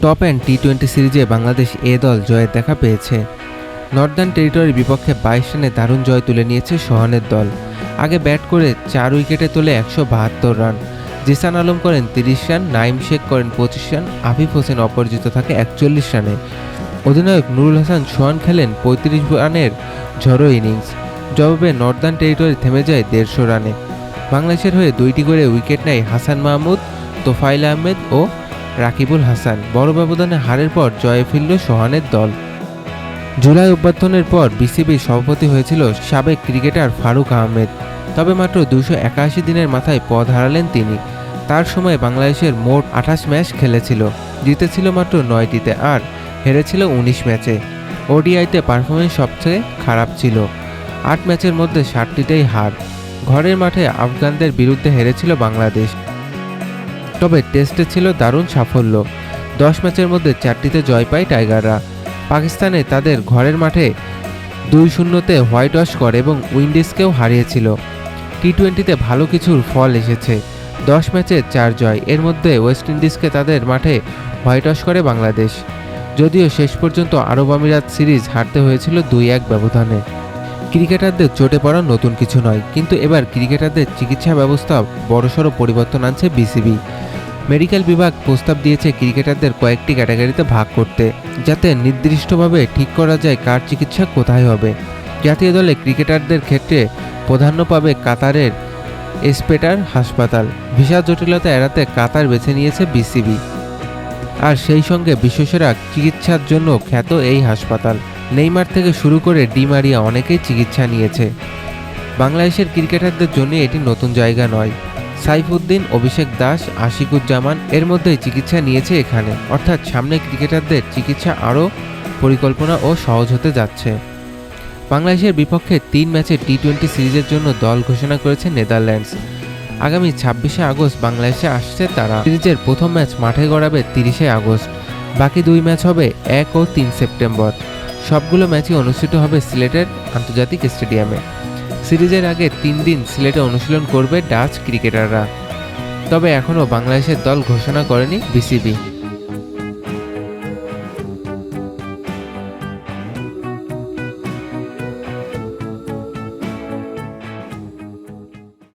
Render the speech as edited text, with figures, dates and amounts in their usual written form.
Top and টি-20 সিরিজে বাংলাদেশ এ দল জয়ের দেখা পেয়েছে। নর্দার্ন টেরিটরির বিপক্ষে 22 রানে দারুণ জয় তুলে নিয়েছে সোহানের দল। আগে ব্যাট করে 4 উইকেটে তোলে 172 রান। জিসান আলম করেন 30 রান, নাইম শেখ করেন 25 রান, আফিফ হোসেন অপরাজিত থাকে 41 রানে। অধিনায়ক নুরুল হাসান সোহান খেলেন 35 রানের ঝড়ো ইনিংস। জবাবে নর্দার্ন টেরিটরি থেমে যায় 150 রানে। বাংলাদেশের হয়ে 2টি করে উইকেট নেয় হাসান মাহমুদ, তোফাইল আহমেদ ও রাকিবুল হাসান। বড় ব্যবধানে হারের পর জয়ে ফিরল সোহানের দল। জুলাই অভ্যর্থনের পর বিসিবির সভাপতি হয়েছিল সাবেক ক্রিকেটার ফারুক আহমেদ। তবে মাত্র 281 দিনের মাথায় পদ হারালেন তিনি। তার সময় বাংলাদেশের মোট 28 ম্যাচ খেলেছিল, জিতেছিল মাত্র 9টিতে আর হেরেছিল 19 ম্যাচে। ওডিআইতে পারফরমেন্স সবচেয়ে খারাপ ছিল, 8 ম্যাচের মধ্যে 7টিতেই হার। ঘরের মাঠে আফগানদের বিরুদ্ধে হেরেছিল বাংলাদেশ। তবে টেস্টে ছিল দারুণ সাফল্য, 10 ম্যাচের মধ্যে 4টিতে জয় পায় টাইগাররা। পাকিস্তানে তাদের ঘরের মাঠে 2-0-তে হোয়াইট ওয়াশ করে এবং উইন্ডিজকেও হারিয়েছিল। টি-20তে ভালো কিছুর ফল এসেছে, 10 ম্যাচে 4 জয়। এর মধ্যে ওয়েস্ট ইন্ডিজকে তাদের মাঠে হোয়াইট ওয়াশ করে বাংলাদেশ। যদিও শেষ পর্যন্ত আরব আমিরাত সিরিজ হারতে হয়েছিল 2-1 ব্যবধানে। ক্রিকেটারদের চোটে পড়া নতুন কিছু নয়, কিন্তু এবার ক্রিকেটারদের চিকিৎসা ব্যবস্থা বড়সড় পরিবর্তন আনছে বিসিবি। মেডিকেল বিভাগ প্রস্তাব দিয়েছে ক্রিকেটারদের কয়েকটি ক্যাটাগরিতে ভাগ করতে, যাতে নির্দিষ্টভাবে ঠিক করা যায় কার চিকিৎসা কোথায় হবে। জাতীয় দলে ক্রিকেটারদের ক্ষেত্রে প্রাধান্য পাবে কাতারের এসপেটার হাসপাতাল। ভিসা জটিলতা এড়াতে কাতার বেছে নিয়েছে বিসিবি, আর সেই সঙ্গে বিশ্বসেরা চিকিৎসার জন্য খ্যাত এই হাসপাতাল। নেইমার থেকে শুরু করে ডি মারিয়া অনেকেই চিকিৎসা নিয়েছে। বাংলাদেশের ক্রিকেটারদের জন্য এটি নতুন জায়গা নয়। সাইফুদ্দিন, অভিষেক দাস, আশিকুজ্জামান এর মধ্যেই চিকিৎসা নিয়েছে এখানে। অর্থাৎ সামনে ক্রিকেটারদের চিকিৎসা আরও পরিকল্পনা ও সহজ হতে যাচ্ছে। বাংলাদেশের বিপক্ষে 3 ম্যাচের টি-20 সিরিজের জন্য দল ঘোষণা করেছে নেদারল্যান্ডস। আগামী 26শে আগস্ট বাংলাদেশে আসছে তারা। সিরিজের প্রথম ম্যাচ মাঠে গড়াবে 30শে আগস্ট। বাকি 2 ম্যাচ হবে 1 ও 3 সেপ্টেম্বর। সবগুলো ম্যাচই অনুষ্ঠিত হবে সিলেটের আন্তর্জাতিক স্টেডিয়ামে। সিরিজের আগে 3 দিন সিলেটে অনুশীলন করবে ডাচ ক্রিকেটাররা। তবে এখনও বাংলাদেশের দল ঘোষণা করেনি বিসিবি।